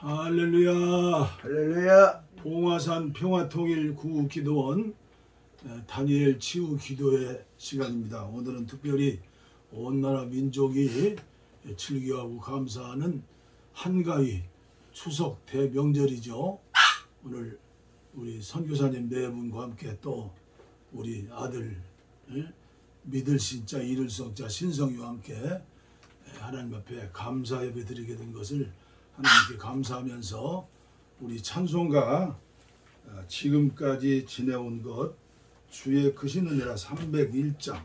할렐루야. 할렐루야. 봉화산 평화통일 구기도원 다니엘 치유 기도의 시간입니다. 오늘은 특별히 온 나라 민족이 즐겨하고 감사하는 한가위 추석 대명절이죠. 오늘 우리 선교사님 네 분과 함께 또 우리 아들 믿을 신자 이룰 성자 신성이와 함께 하나님 앞에 감사 예배 드리게 된 것을 하나님께 감사하면서 우리 찬송가 지금까지 지내온 것 주의 크신 은혜라 301장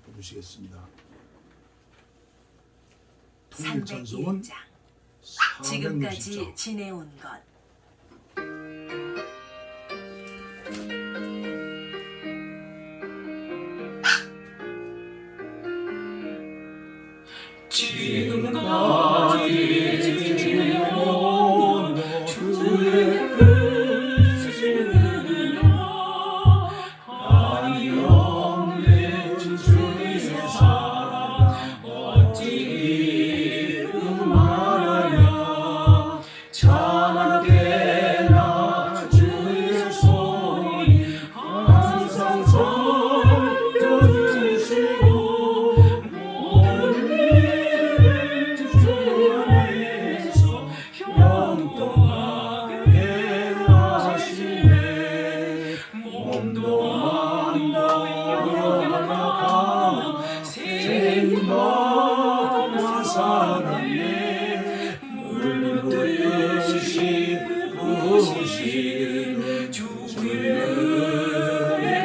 부르시겠습니다. 통일 찬송은 301장 지금까지 460장. 지내온 것. 지금까지 지내온 것 주의 크신 은혜라 한이 없는 주의 사랑 어찌 말하랴 찬양되나 주의 손이 항상 섬겨주시고 모든 일을 주 안에서 영통하게 하시네 몸도 마음도 영원하가 생마다 살았네 물붓듯이 부으시는 주의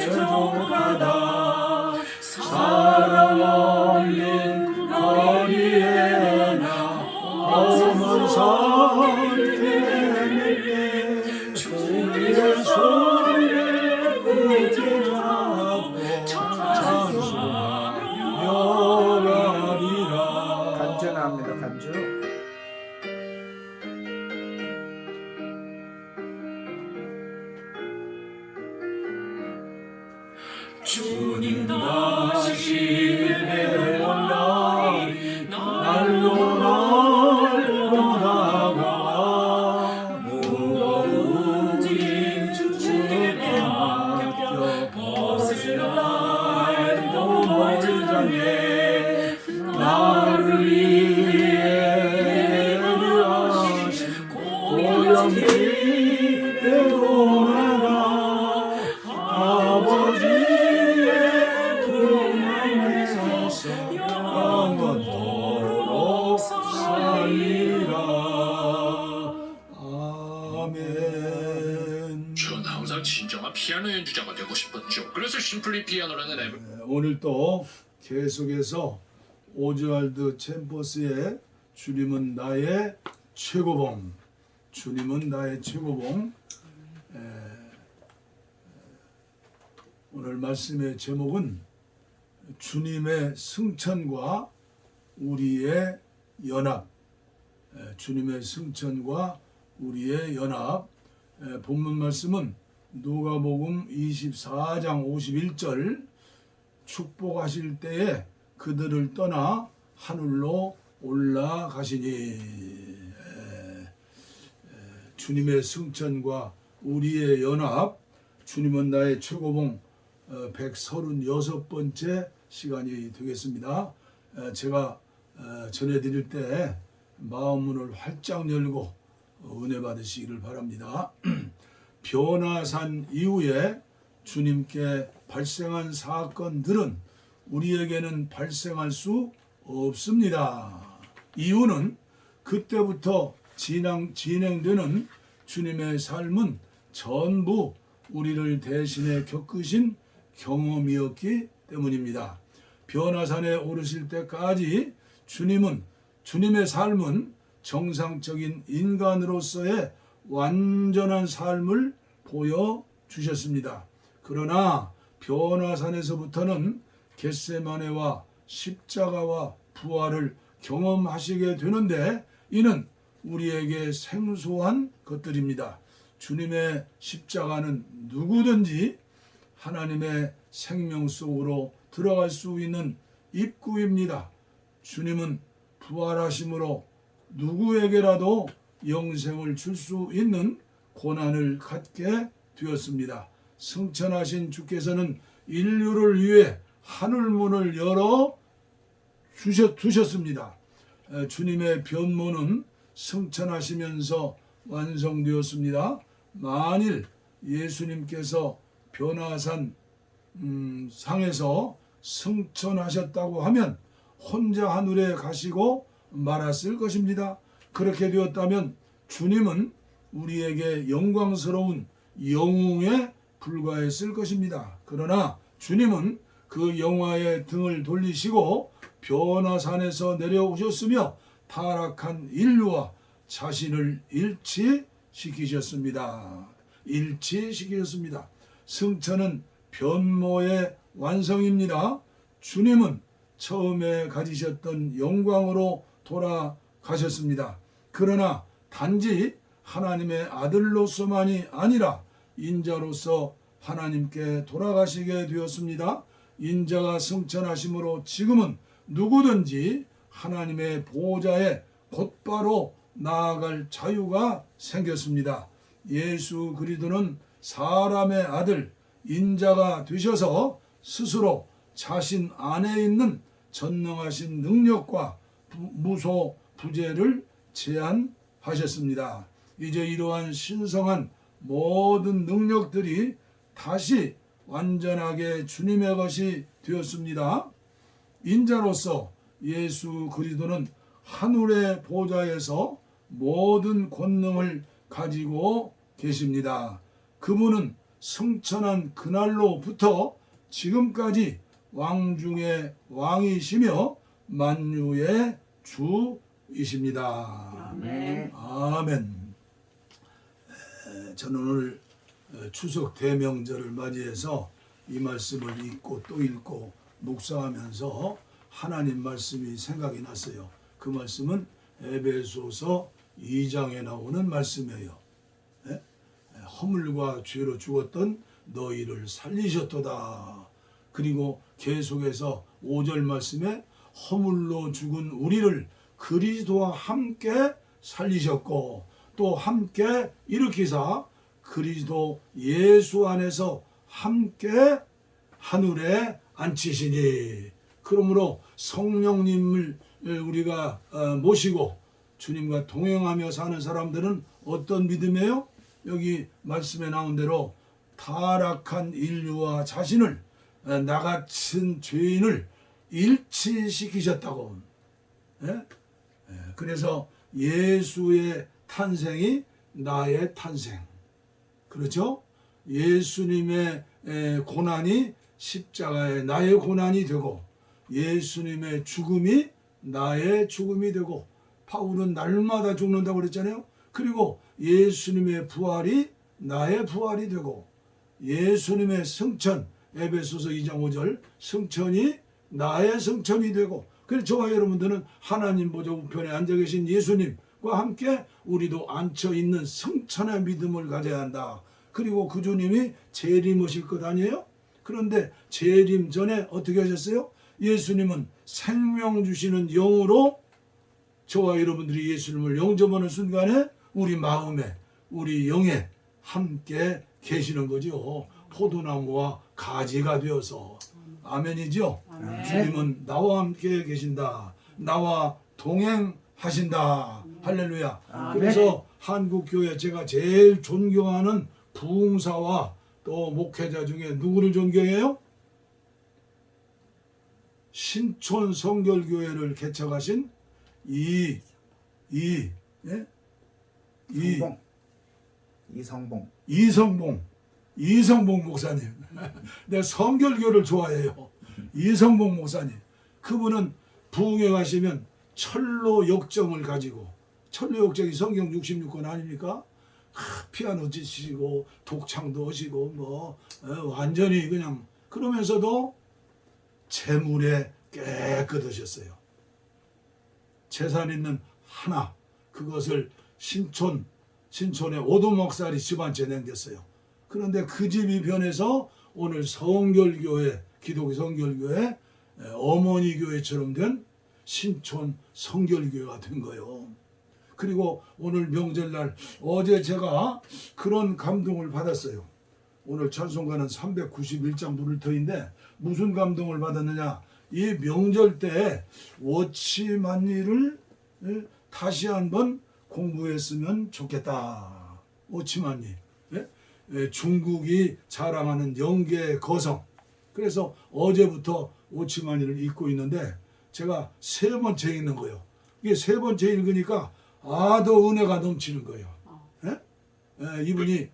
족하다 사랑 없는 거리에 나 험한 산길에 주의 손을 굳게 잡고 찬송하며 가리라. 간주 나옵니다. 간주. 주님 다시 내온 날이 날로 날로 다가와 무거운 짐 주께 맡겨 벗을 날도 멀잖네 나를 위해 하신 고령 길대로 나가 아버지의 품 안에서 영원토록 살리라. 아멘. 전 항상 진정한 피아노 연주자가 되고 싶었죠. 그래서 심플리 피아노라는 앱을 오늘 또 계속해서 오즈왈드 챔버스의 주님은 나의 최고봉, 주님은 나의 최고봉. 오늘 말씀의 제목은 주님의 승천과 우리의 연합. 주님의 승천과 우리의 연합. 본문 말씀은 누가복음 24장 51절 축복하실 때에 그들을 떠나 하늘로 올라가시니. 주님의 승천과 우리의 연합. 주님은 나의 최고봉 136번째 시간이 되겠습니다. 제가 전해드릴 때 마음 문을 활짝 열고 은혜 받으시기를 바랍니다. 변화산 이후에 주님께 발생한 사건들은 우리에게는 발생할 수 없습니다. 이유는 그때부터 진행되는 주님의 삶은 전부 우리를 대신해 겪으신 경험이었기 때문입니다. 변화산에 오르실 때까지 주님의 삶은 정상적인 인간으로서의 완전한 삶을 보여주셨습니다. 그러나 변화산에서부터는 겟세마네와 십자가와 부활을 경험하시게 되는데 이는 우리에게 생소한 것들입니다. 주님의 십자가는 누구든지 하나님의 생명 속으로 들어갈 수 있는 입구입니다. 주님은 부활하심으로 누구에게라도 영생을 줄 수 있는 고난을 갖게 되었습니다. 승천하신 주께서는 인류를 위해 하늘문을 열어 두셨습니다. 주님의 변모는 승천하시면서 완성되었습니다. 만일 예수님께서 변화산 상에서 승천하셨다고 하면 혼자 하늘에 가시고 말았을 것입니다. 그렇게 되었다면 주님은 우리에게 영광스러운 영웅에 불과했을 것입니다. 그러나 주님은 그 영화의 등을 돌리시고 변화산에서 내려오셨으며 타락한 인류와 자신을 일치시키셨습니다. 승천은 변모의 완성입니다. 주님은 처음에 가지셨던 영광으로 돌아가셨습니다. 그러나 단지 하나님의 아들로서만이 아니라 인자로서 하나님께 돌아가시게 되었습니다. 인자가 승천하심으로 지금은 누구든지 하나님의 보호자에 곧바로 나아갈 자유가 생겼습니다. 예수 그리스도는 사람의 아들 인자가 되셔서 스스로 자신 안에 있는 전능하신 능력과 무소 부재를 제한하셨습니다. 이제 이러한 신성한 모든 능력들이 다시 완전하게 주님의 것이 되었습니다. 인자로서 예수 그리스도는 하늘의 보좌에서 모든 권능을 가지고 계십니다. 그분은 승천한 그날로부터 지금까지 왕 중의 왕이시며 만유의 주이십니다. 아멘. 아멘. 저는 오늘 추석 대명절을 맞이해서 이 말씀을 읽고 또 읽고 묵상하면서 하나님 말씀이 생각이 났어요. 그 말씀은 에베소서 2장에 나오는 말씀이에요. 허물과 죄로 죽었던 너희를 살리셨도다. 그리고 계속해서 5절 말씀에 허물로 죽은 우리를 그리스도와 함께 살리셨고 또 함께 일으키사 그리스도 예수 안에서 함께 하늘에 앉히시니. 그러므로 성령님을 우리가 모시고 주님과 동행하며 사는 사람들은 어떤 믿음이에요? 여기 말씀에 나온 대로 타락한 인류와 자신을 나같은 죄인을 일치시키셨다고. 그래서 예수의 탄생이 나의 탄생. 그렇죠? 예수님의 고난이 십자가에 나의 고난이 되고 예수님의 죽음이 나의 죽음이 되고 바울은 날마다 죽는다고 그랬잖아요. 그리고 예수님의 부활이 나의 부활이 되고 예수님의 승천 에베소서 2장 5절 승천이 나의 승천이 되고 그래서 저와 여러분들은 하나님 보좌 우편에 앉아 계신 예수님과 함께 우리도 앉혀 있는 승천의 믿음을 가져야 한다. 그리고 그 주님이 재림하실 것 아니에요? 그런데 재림 전에 어떻게 하셨어요? 예수님은 생명 주시는 영으로 저와 여러분들이 예수님을 영접하는 순간에 우리 마음에 우리 영에 함께 계시는 거죠. 포도나무와 가지가 되어서. 아멘이죠? 아멘. 주님은 나와 함께 계신다. 나와 동행하신다. 할렐루야. 아멘. 그래서 한국교회 제가 제일 존경하는 부흥사와 또 목회자 중에 누구를 존경해요? 신촌 성결교회를 개척하신 이성봉 목사님. 내가 성결교를 좋아해요. 이성봉 목사님. 그분은 부흥회 가시면 철로 역정을 가지고 철로 역정이 성경 66권 아닙니까? 피아노 치시고 독창도 하시고 완전히 그냥 그러면서도 재물에 깨끗하셨어요. 재산 있는 하나 그것을 신촌의 오두막살이 집 한 채 남겼어요. 그런데 그 집이 변해서 오늘 성결교회 기독교 성결교회 어머니 교회처럼 된 신촌 성결교회가 된 거예요. 그리고 오늘 명절날 어제 제가 그런 감동을 받았어요. 오늘 찬송가는 391장 부를터인데 무슨 감동을 받았느냐, 이 명절 때 워치만리를 다시 한번 공부했으면 좋겠다. 워치만리, 중국이 자랑하는 영계의 거성. 그래서 어제부터 워치만리를 읽고 있는데 제가 세 번째 읽는 거예요. 이게 세 번째 읽으니까 더 은혜가 넘치는 거예요. 이분이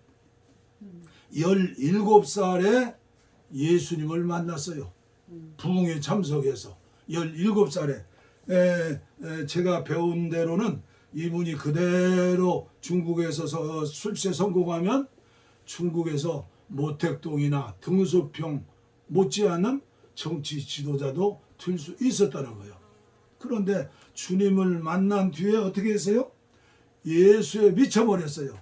17살에 예수님을 만났어요. 부흥에 참석해서 17살에 제가 배운 대로는 이분이 그대로 중국에서 출세 성공하면 중국에서 모택동이나 등소평 못지않은 정치 지도자도 될 수 있었다는 거예요. 그런데 주님을 만난 뒤에 어떻게 했어요? 예수에 미쳐버렸어요.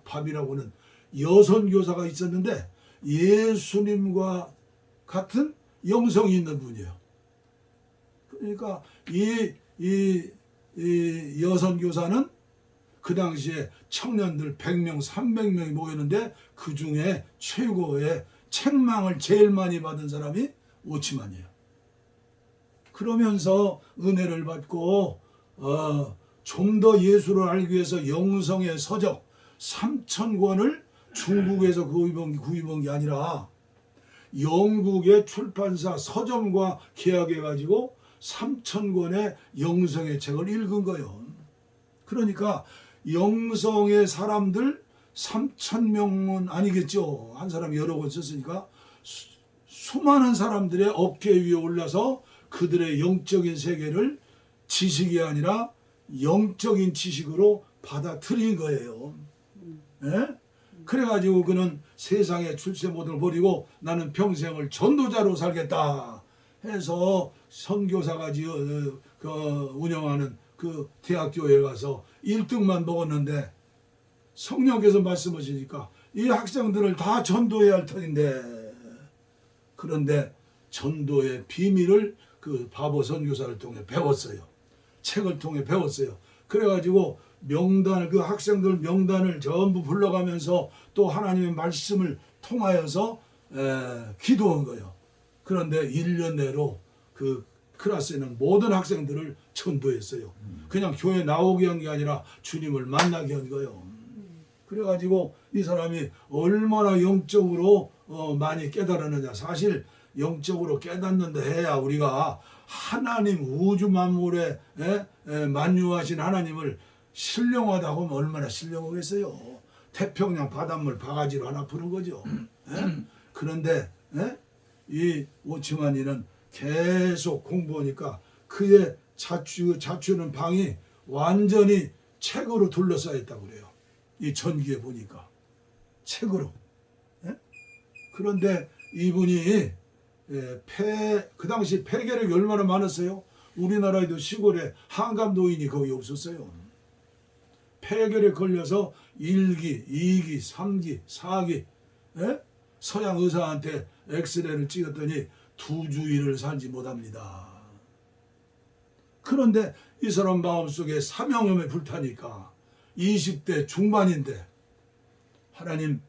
밥이라고는 여선 교사가 있었는데 예수님과 같은 영성이 있는 분이에요. 그러니까 이 여선 교사는 그 당시에 청년들 100명, 300명이 모였는데 그 중에 최고의 책망을 제일 많이 받은 사람이 오치만이에요. 그러면서 은혜를 받고 좀 더 예수를 알기 위해서 영성의 서적 3,000권을 중국에서 구입한 게 아니라 영국의 출판사 서점과 계약해가지고 3,000권의 영성의 책을 읽은 거예요. 그러니까 영성의 사람들 3,000명은 아니겠죠. 한 사람이 여러 권 썼으니까 수많은 사람들의 어깨 위에 올라서 그들의 영적인 세계를 지식이 아니라 영적인 지식으로 받아들인 거예요. 그래가지고 그는 세상의 출세 모델을 버리고 나는 평생을 전도자로 살겠다 해서 선교사가 운영하는 그 대학교에 가서 1등만 먹었는데 성령께서 말씀하시니까 이 학생들을 다 전도해야 할 터인데, 그런데 전도의 비밀을 그 바보 선교사를 통해 배웠어요. 책을 통해 배웠어요. 그래가지고 그 학생들 명단을 전부 불러가면서 또 하나님의 말씀을 통하여서 기도한 거예요. 그런데 1년 내로 그 클래스에 있는 모든 학생들을 전도했어요. 그냥 교회 나오게 한 게 아니라 주님을 만나게 한 거예요. 그래가지고 이 사람이 얼마나 영적으로 많이 깨달았느냐. 사실 영적으로 깨닫는데 해야 우리가 하나님 우주 만물에 만유하신 하나님을 신령하다고 하면 얼마나 신령하겠어요. 태평양 바닷물 바가지로 하나 푸는 거죠. 그런데 이 오치만이는 계속 공부하니까 그의 자취하는 방이 완전히 책으로 둘러싸여 있다고 그래요. 이 전기에 보니까 책으로. 그런데 이분이 그 당시 폐결핵이 얼마나 많았어요. 우리나라에도 시골에 한감 노인이 거의 없었어요. 폐결핵 걸려서 1기, 2기, 3기, 4기 서양 의사한테 엑스레이를 찍었더니 2주일을 살지 못합니다. 그런데 이 사람 마음속에 사명감에 불타니까 20대 중반인데 하나님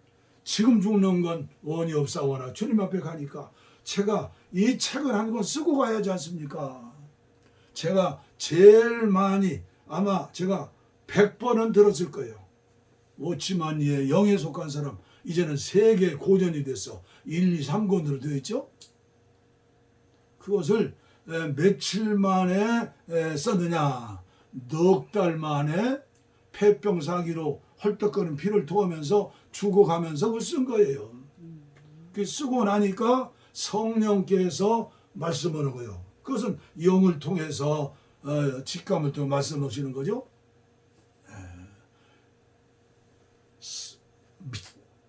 지금 죽는 건 원이 없사오나 주님 앞에 가니까 제가 이 책을 한 권 쓰고 가야지 않습니까? 제가 제일 많이 아마 제가 100번은 들었을 거예요. 오치만리의 영에 속한 사람 이제는 세계 고전이 됐어. 1, 2, 3권으로 되어 있죠. 그것을 며칠 만에 썼느냐. 넉 달 만에 폐병 사기로 헐떡거리는 피를 토하면서 죽어가면서 그걸 쓴 거예요. 그 쓰고 나니까 성령께서 말씀하는 거예요. 그것은 영을 통해서 직감을 통해 말씀하시는 거죠.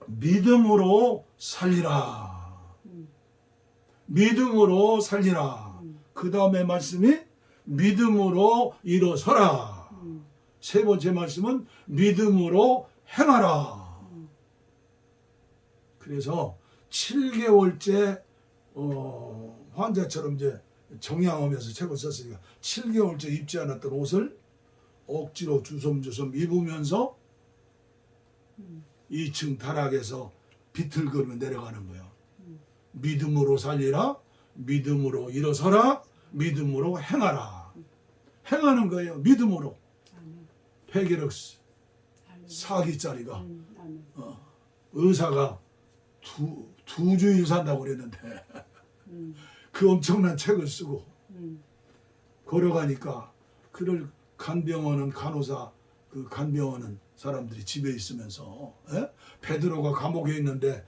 믿음으로 살리라. 믿음으로 살리라. 그 다음에 말씀이 믿음으로 일어서라. 세 번째 말씀은 믿음으로 행하라. 그래서 7개월째 환자처럼 이제 정양하면서 책을 썼으니까 7개월째 입지 않았던 옷을 억지로 주섬주섬 입으면서 2층 다락에서 비틀거리며 내려가는 거예요. 믿음으로 살리라, 믿음으로 일어서라, 믿음으로 행하라. 행하는 거예요. 믿음으로. 폐기력 4기짜리가 의사가 두 주일 산다고 그랬는데 그 엄청난 책을 쓰고 걸어가니까 그를 간병하는 간호사, 그 간병하는 사람들이 집에 있으면서 베드로가 감옥에 있는데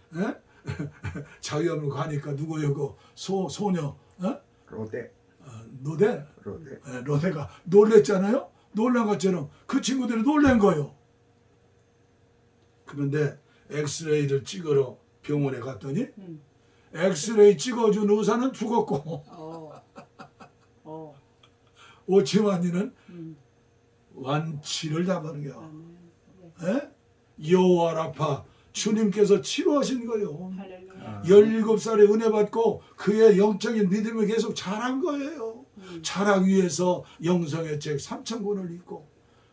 자유함으로 가니까 누구요? 그 소녀 로데. 노대? 로데. 로데가 놀랬잖아요. 놀란 것처럼 그 친구들이 놀란 거예요. 그런데 엑스레이를 찍으러 병원에 갔더니 엑스레이 찍어준 의사는 죽었고 오치만이는 완치를 잡은 거야. 여호와라파 주님께서 치료하신 거예요. 17살에 은혜 받고 그의 영적인 믿음을 계속 자란 거예요. 자라기 위해서 영성의 책 3,000권을 읽고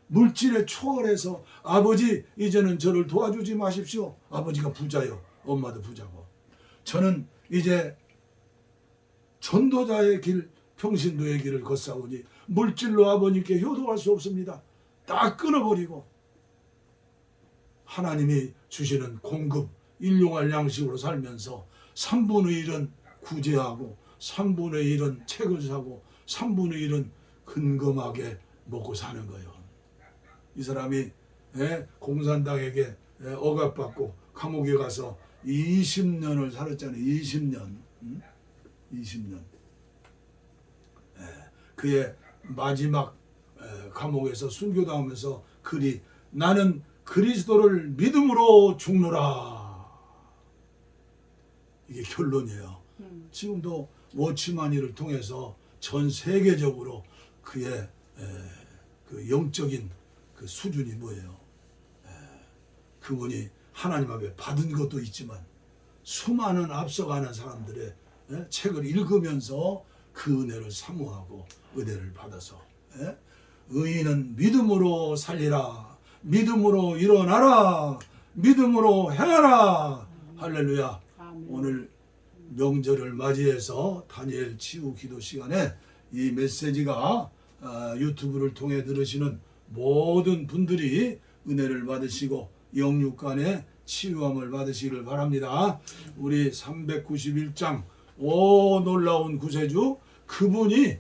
물질에 초월해서 아버지 이제는 저를 도와주지 마십시오. 아버지가 부자요. 엄마도 부자고. 저는 이제 전도자의 길, 평신도의 길을 걷사오니 물질로 아버님께 효도할 수 없습니다. 딱 끊어버리고 하나님이 주시는 공급, 일용할 양식으로 살면서 3분의 1은 구제하고 3분의 1은 책을 사고 3분의 1은 근검하게 먹고 사는 거예요. 이 사람이 공산당에게 억압받고 감옥에 가서 20년을 살았잖아요. 20년. 20년. 그의 마지막 감옥에서 순교당하면서 글이 나는 그리스도를 믿음으로 죽노라. 이게 결론이에요. 지금도 워치마니를 통해서 전 세계적으로 그의 그 영적인 그 수준이 뭐예요? 그분이 하나님 앞에 받은 것도 있지만 수많은 앞서가는 사람들의 책을 읽으면서 그 은혜를 사모하고 은혜를 받아서 의인은 믿음으로 살리라, 믿음으로 일어나라, 믿음으로 행하라. 할렐루야. 오늘 명절을 맞이해서 다니엘 치유 기도 시간에 이 메시지가 유튜브를 통해 들으시는 모든 분들이 은혜를 받으시고 영육간의 치유함을 받으시기를 바랍니다. 우리 391장 오 놀라운 구세주 그분이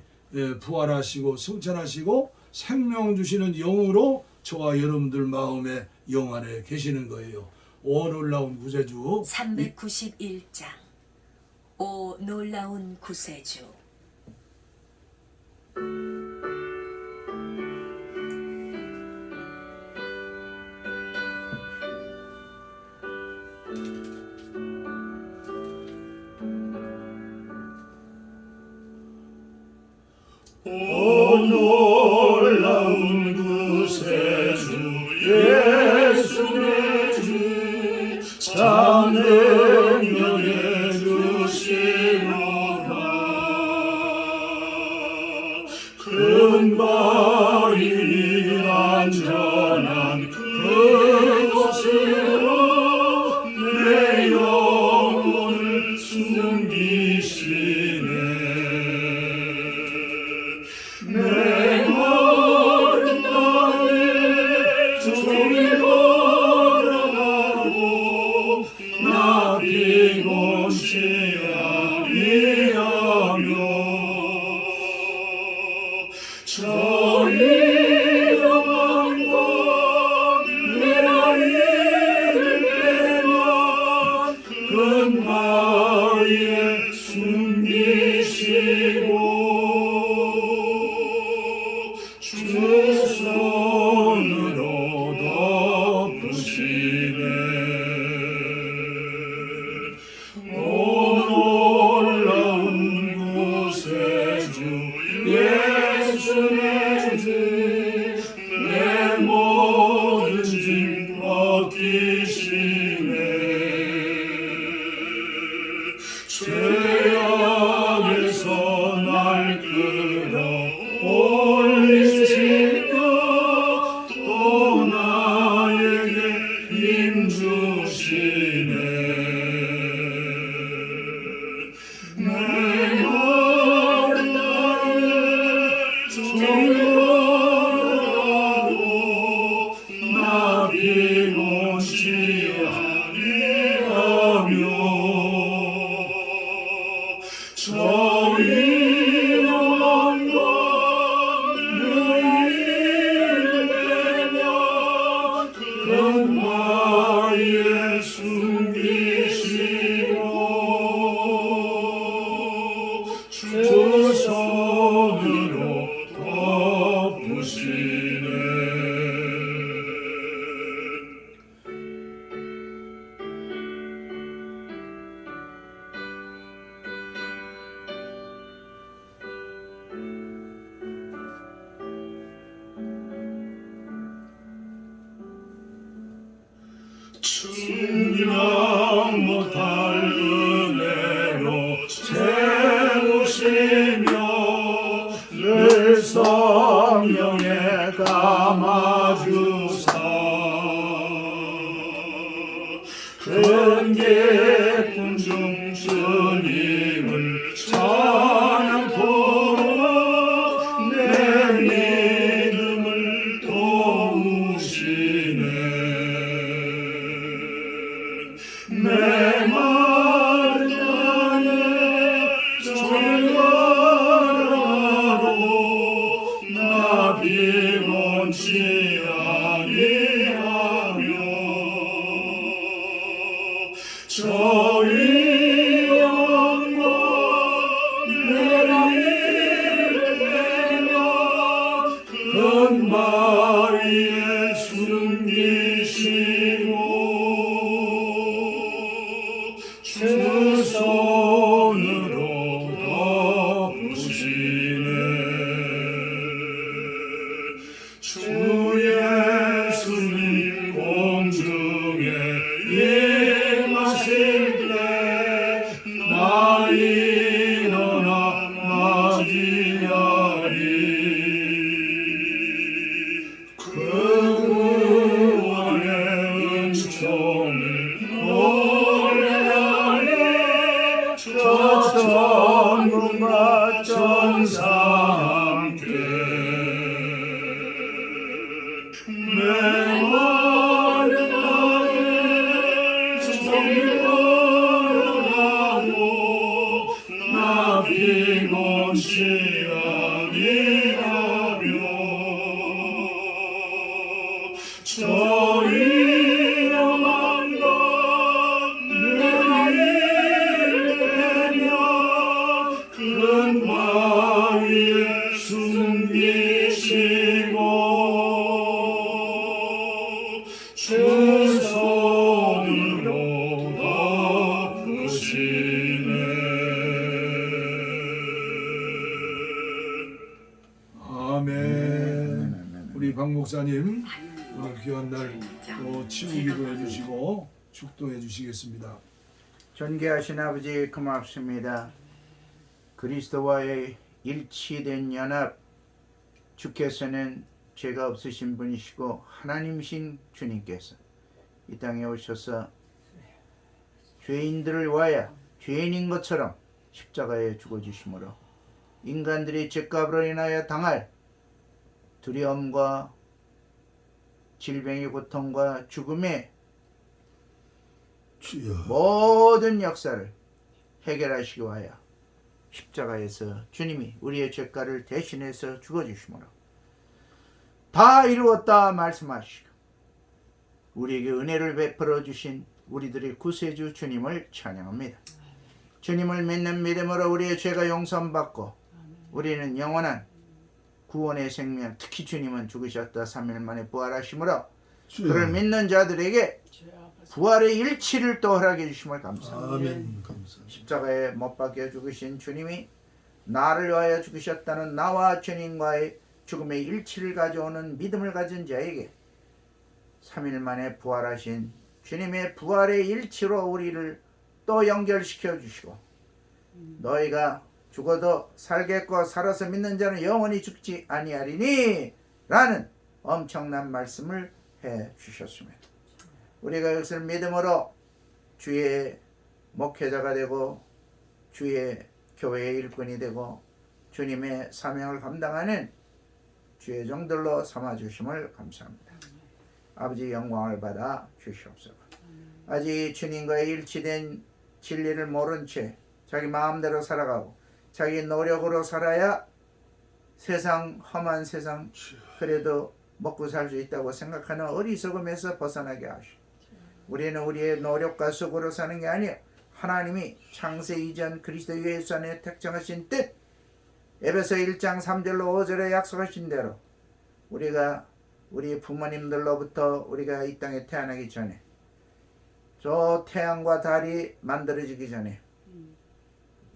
부활하시고 승천하시고 생명 주시는 영으로 저와 여러분들 마음에 영 안에 계시는 거예요. 오 놀라운 구세주 391장 오 놀라운 구세주. 오 놀라운 구세주 예수 내 주 참능력에 주시노라 근바위니 안전한 그곳으로 내 영혼을 숨기시네 내 마른 땅에 종일 걸어가고 나 피곤치 아니하며 저 위험한 내가 이를 빼면 근바위에 숨기시고 주 손으로 덮으시네 오 놀라운 구세주 예수 내 주 내 모든 짐 벗기시네 죄악에서 날 끌어올리시며 또 나에게 힘 주시네. 내 마른 땅을 종로라도 나 피곤치 아니하며 저 위험한 건늘 되면 근마에 숨기시고 주 손으로 덮으시네. 증명 못할 은혜로 채우시며 늘 성령에 감아주사 큰 기쁨 중 주님을 찬양토록 내 믿음을 도우시네. 내 마른 땅에 절거라도 나 피곤치 아니하며 저 위험한 곳 내릴 때면 근바위에 숨기시고 주 손으로 덮으시네. 주 예수님 공중에 임하실 때 나 일어나 맞이하리. 그 구원의 은총을 노래하리. 저 천군과 천사와 함께 내 마른 땅에 종로라도 나 피곤치 아니하며 저 위험한 곳 내릴 때면 근바위에 숨기시고 주 손으로 덮으시네. 아멘. 우리 박 목사님 오늘 귀한 날 또 치우기도 해주시고 축도해 주시겠습니다. 존귀하신 아버지 고맙습니다. 그리스도와의 일치된 연합, 주께서는 죄가 없으신 분이시고 하나님이신 주님께서 이 땅에 오셔서 죄인들을 위하여 죄인인 것처럼 십자가에 죽어주심으로 인간들이 죄값으로 인하여 당할 두려움과 질병의 고통과 죽음의 주여. 모든 역사를 해결하시기 위하여 십자가에서 주님이 우리의 죄가를 대신해서 죽어주심으로 다 이루었다 말씀하시고 우리에게 은혜를 베풀어 주신 우리들의 구세주 주님을 찬양합니다. 주님을 믿는 믿음으로 우리의 죄가 용서받고 우리는 영원한 구원의 생명, 특히 주님은 죽으셨다 3일 만에 부활하심으로 그를 믿는 자들에게 부활의 일치를 또 허락해 주심을 감사합니다. 아멘. 감사합니다. 십자가에 못 박혀 죽으신 주님이 나를 위하여 죽으셨다는 나와 주님과의 죽음의 일치를 가져오는 믿음을 가진 자에게 3일 만에 부활하신 주님의 부활의 일치로 우리를 또 연결시켜 주시고 너희가 죽어도 살겠고 살아서 믿는 자는 영원히 죽지 아니하리니 라는 엄청난 말씀을 해 주셨습니다. 우리가 이것을 믿음으로 주의 목회자가 되고 주의 교회의 일꾼이 되고 주님의 사명을 감당하는 주의 종들로 삼아주심을 감사합니다. 아버지 영광을 받아 주시옵소서. 아직 주님과의 일치된 진리를 모른 채 자기 마음대로 살아가고 자기 노력으로 살아야 세상 험한 세상 그래도 먹고 살 수 있다고 생각하는 어리석음에서 벗어나게 하시고 우리는 우리의 노력과 수고로 사는 게 아니에요. 하나님이 창세 이전 그리스도 예수 안에 택정하신 뜻 에베소 1장 3절로 5절에 약속하신 대로 우리가 우리 부모님들로부터 우리가 이 땅에 태어나기 전에 저 태양과 달이 만들어지기 전에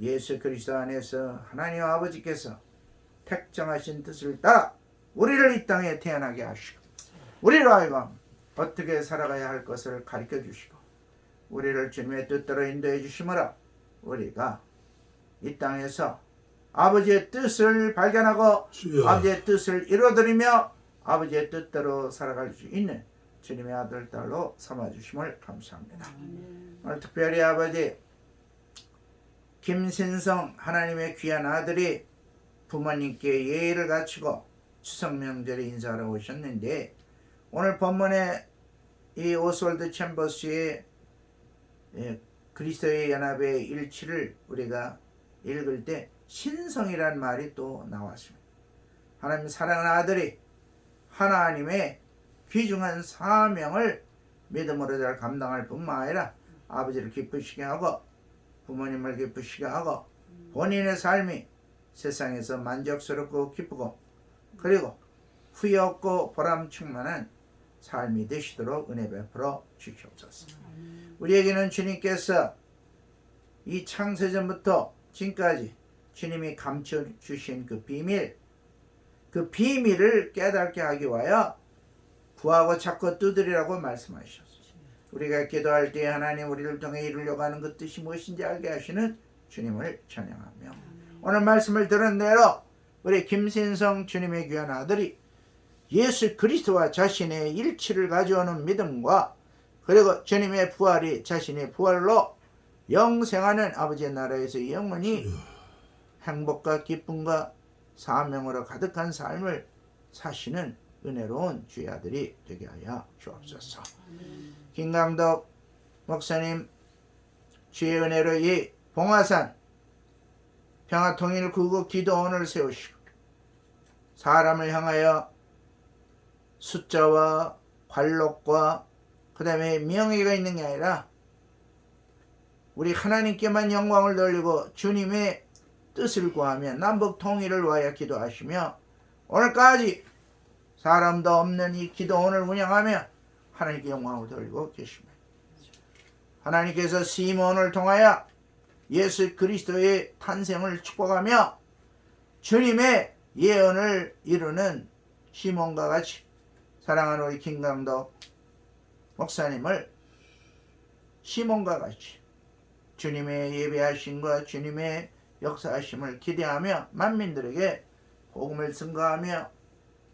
예수 그리스도 안에서 하나님 아버지께서 택정하신 뜻을 따라 우리를 이 땅에 태어나게 하시고 우리로 하여금 어떻게 살아가야 할 것을 가르쳐 주시고 우리를 주님의 뜻대로 인도해 주심으로 우리가 이 땅에서 아버지의 뜻을 발견하고 주여. 아버지의 뜻을 이루어드리며 아버지의 뜻대로 살아갈 수 있는 주님의 아들 딸로 삼아주심을 감사합니다. 오늘 특별히 아버지 김신성 하나님의 귀한 아들이 부모님께 예의를 갖추고 추석 명절에 인사하러 오셨는데 오늘 본문에 이 오스월드 챔버스의 그리스도의 연합의 일치를 우리가 읽을 때 신성이란 말이 또 나왔습니다. 하나님 사랑하는 아들이 하나님의 귀중한 사명을 믿음으로 잘 감당할 뿐만 아니라 아버지를 기쁘시게 하고 부모님을 기쁘시게 하고 본인의 삶이 세상에서 만족스럽고 기쁘고 그리고 후회 없고 보람 충만한 삶이 되시도록 은혜 베풀어 주시옵소서. 우리에게는 주님께서 이 창세전부터 지금까지 주님이 감춰주신 그 비밀을 깨닫게 하기 위하여 구하고 찾고 두드리라고 말씀하셨어요. 우리가 기도할 때 하나님 우리를 통해 이루려고 하는 그 뜻이 무엇인지 알게 하시는 주님을 찬양하며 오늘 말씀을 들은 대로 우리 김신성 주님의 귀한 아들이 예수 그리스도와 자신의 일치를 가져오는 믿음과 그리고 주님의 부활이 자신의 부활로 영생하는 아버지의 나라에서 영원히 행복과 기쁨과 사명으로 가득한 삶을 사시는 은혜로운 주의 아들이 되게 하여 주옵소서. 김강덕 목사님 주의 은혜로 이 봉화산 평화통일구국 기도원을 세우시고 사람을 향하여 숫자와 관록과 그 다음에 명예가 있는 게 아니라 우리 하나님께만 영광을 돌리고 주님의 뜻을 구하며 남북 통일을 위하여 기도하시며 오늘까지 사람도 없는 이 기도원을 운영하며 하나님께 영광을 돌리고 계십니다. 하나님께서 시몬을 통하여 예수 그리스도의 탄생을 축복하며 주님의 예언을 이루는 시몬과 같이 사랑하는 우리 김강덕 목사님을 시몬과 같이 주님의 예배하심과 주님의 역사하심을 기대하며 만민들에게 복음을 증거하며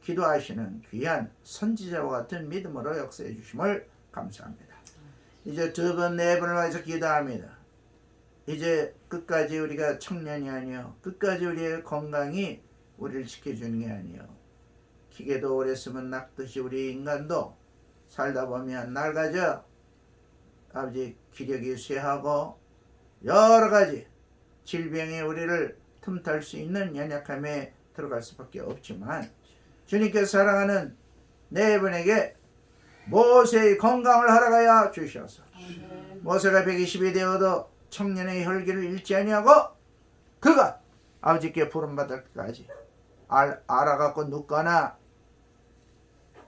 기도하시는 귀한 선지자와 같은 믿음으로 역사해 주심을 감사합니다. 이제 두 번, 네 번을 위해서 기도합니다. 이제 끝까지 우리가 청년이 아니요 끝까지 우리의 건강이 우리를 지켜주는 게 아니요 기계도 오래 쓰면 낫듯이 우리 인간도 살다 보면 낡아져 아버지 기력이 쇠하고 여러 가지 질병이 우리를 틈탈 수 있는 연약함에 들어갈 수밖에 없지만 주님께서 사랑하는 네 분에게 모세의 건강을 허락하여 주셔서 모세가 120이 되어도 청년의 혈기를 잃지 아니하고 그가 아버지께 부름받을 때까지 알아갖고 눕거나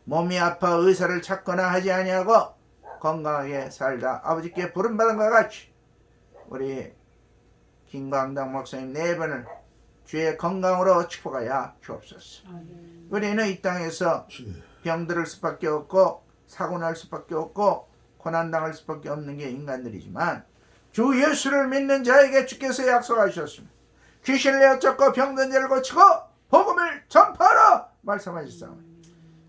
몸이 아파 의사를 찾거나 하지 아니하고 건강하게 살다 아버지께 부름받은 것 같이 우리 김광당 목사님 네 분을 주의 건강으로 축복하여 주옵소서. 우리는 이 땅에서 병들을 수밖에 없고 사고날 수밖에 없고 고난당할 수밖에 없는 게 인간들이지만 주 예수를 믿는 자에게 주께서 약속하셨습니다. 귀신을 내어 쫓고 병든 자를 고치고 복음을 전파하라 말씀하셨사오니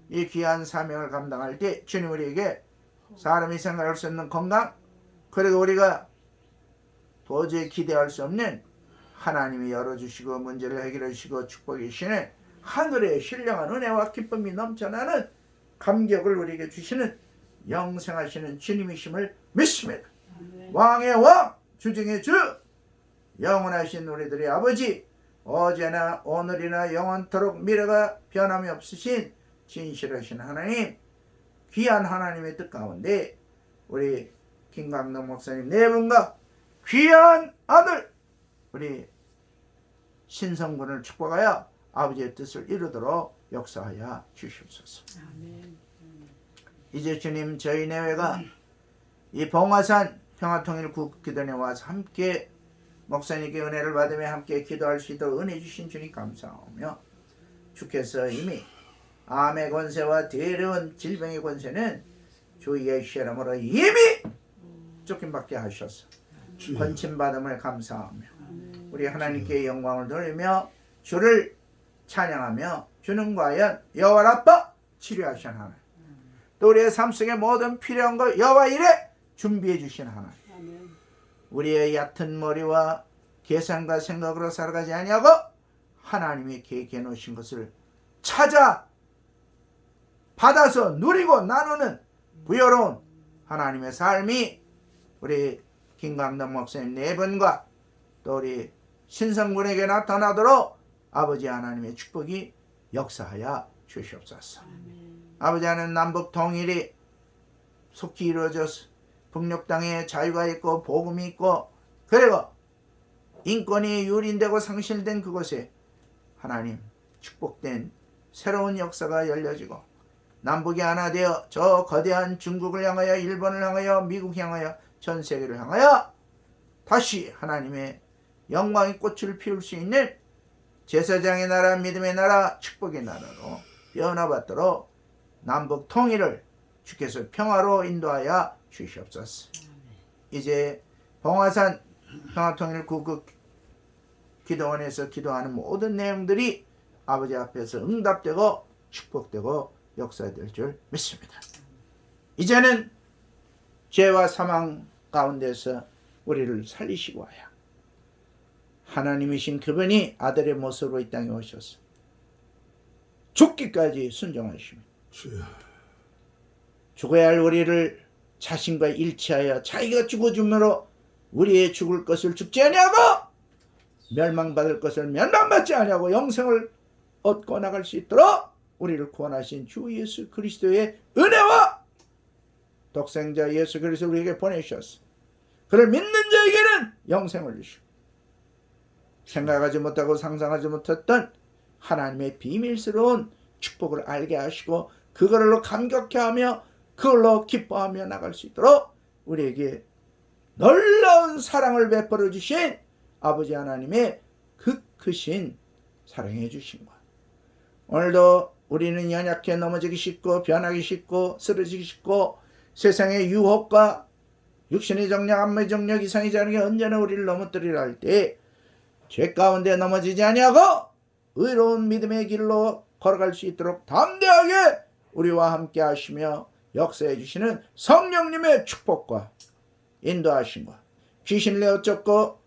이 귀한 사명을 감당할 때 주님 우리에게 사람이 생각할 수 없는 건강, 그리고 우리가 도저히 기대할 수 없는 하나님이 열어주시고 문제를 해결해 주시고 축복해 주시는 하늘의 신령한 은혜와 기쁨이 넘쳐나는 감격을 우리에게 주시는 영생하시는 주님이심을 믿습니다. 왕의 왕, 주중의 주, 영원하신 우리들의 아버지, 어제나 오늘이나 영원토록 미래가 변함이 없으신 진실하신 하나님, 귀한 하나님의 뜻 가운데 우리 김강동 목사님 네 분과 귀한 아들 우리 신성군을 축복하여 아버지의 뜻을 이루도록 역사하여 주시옵소서. 이제 주님 저희 내외가 이 봉화산 평화통일 국기도에 와서 함께 목사님께 은혜를 받으며 함께 기도할 수 있도록 은혜 주신 주님 감사하며 주께서 이미 암의 권세와 더러운 질병의 권세는 주 예수의 이름으로 이미 쫓김받게 하셔서 주여. 권침받음을 감사하며 우리 하나님께 영광을 돌리며 주를 찬양하며 주는 과연 여호와 라파 치료하신 하나님, 또 우리의 삶 속에 모든 필요한 것 여호와 이레 준비해 주신 하나님, 우리의 얕은 머리와 계산과 생각으로 살아가지 아니하고 하나님이 계획해 놓으신 것을 찾아 받아서 누리고 나누는 부여로운 하나님의 삶이 우리 김강동 목사님 네 분과 또 우리 신성군에게 나타나도록 아버지 하나님의 축복이 역사하여 주시옵소서. 아버지 하나님, 남북 통일이 속히 이루어져서 북녘 땅에 자유가 있고 복음이 있고 그리고 인권이 유린되고 상실된 그곳에 하나님 축복된 새로운 역사가 열려지고 남북이 하나 되어 저 거대한 중국을 향하여 일본을 향하여 미국 향하여 전 세계를 향하여 다시 하나님의 영광의 꽃을 피울 수 있는 제사장의 나라, 믿음의 나라, 축복의 나라로 변화받도록 남북 통일을 주께서 평화로 인도하여 주시옵소서. 이제 봉화산 평화통일 구국 기도원에서 기도하는 모든 내용들이 아버지 앞에서 응답되고 축복되고 역사될 줄 믿습니다. 이제는 죄와 사망 가운데서 우리를 살리시고 하여 하나님이신 그분이 아들의 모습으로 이 땅에 오셔서 죽기까지 순종하시며 주여. 죽어야 할 우리를 자신과 일치하여 자기가 죽어줌으로 우리의 죽을 것을 죽지 아니하고 멸망받을 것을 멸망받지 아니하고 영생을 얻고 나갈 수 있도록 우리를 구원하신 주 예수 그리스도의 은혜와 독생자 예수 그리스도를 우리에게 보내주셨어. 그를 믿는 자에게는 영생을 주시고 생각하지 못하고 상상하지 못했던 하나님의 비밀스러운 축복을 알게 하시고 그걸로 감격해하며 그걸로 기뻐하며 나갈 수 있도록 우리에게 놀라운 사랑을 베풀어 주신 아버지 하나님의 그 크신 사랑해 주신 것, 오늘도 우리는 연약해 넘어지기 쉽고 변하기 쉽고 쓰러지기 쉽고 세상의 유혹과 육신의 정력, 안목의 정력, 이상의 자력이 언제나 우리를 넘어뜨리려 할 때 죄 가운데 넘어지지 아니하고 의로운 믿음의 길로 걸어갈 수 있도록 담대하게 우리와 함께 하시며 역사해 주시는 성령님의 축복과 인도하심과 귀신을 내어 쫓고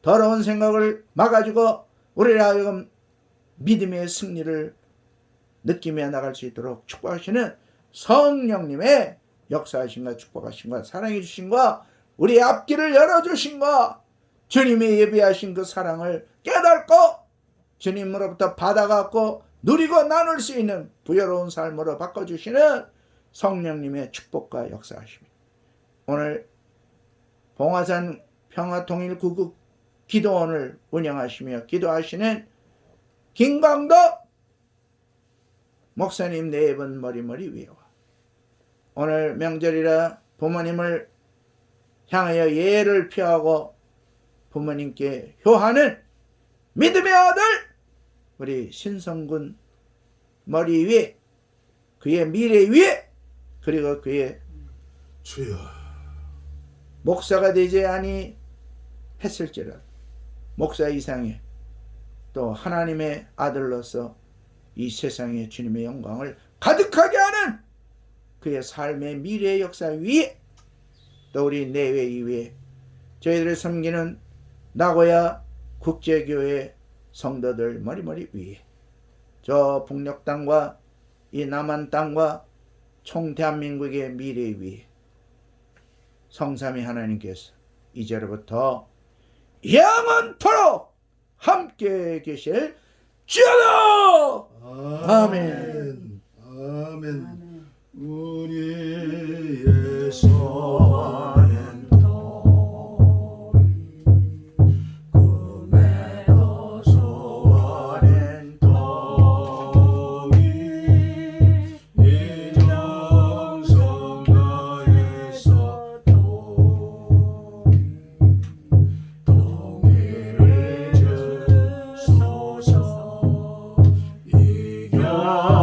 더러운 생각을 막아주고 우리를 하여금 믿음의 승리를 느끼며 나갈 수 있도록 축복하시는 성령님의 역사하심과 축복하심과 사랑해 주심과 우리의 앞길을 열어주심과 주님이 예비하신 그 사랑을 깨닫고 주님으로부터 받아갖고 누리고 나눌 수 있는 부여로운 삶으로 바꿔주시는 성령님의 축복과 역사하십니다. 오늘 봉화산 평화통일구국 기도원을 운영하시며 기도하시는 김광덕 목사님 네 분 머리머리 위에와 오늘 명절이라 부모님을 향하여 예를 표하고 부모님께 효하는 믿음의 아들 우리 신성군 머리 위에 그의 미래 위에 그리고 그의 주여. 목사가 되지 아니 했을지라도 목사 이상의 또 하나님의 아들로서 이 세상에 주님의 영광을 가득하게 하는 그의 삶의 미래의 역사 위에, 또 우리 내외 이외에 저희들을 섬기는 나고야 국제교회 성도들 머리머리 위에, 저 북녘 땅과 이 남한 땅과 총 대한민국의 미래 위에 성삼위 하나님께서 이제로부터 영원토록 함께 계실 주여. 아멘. 아멘. 우리의 소원은 꿈에도 소원은 이정성 다해서 동의를 주소서. 이겨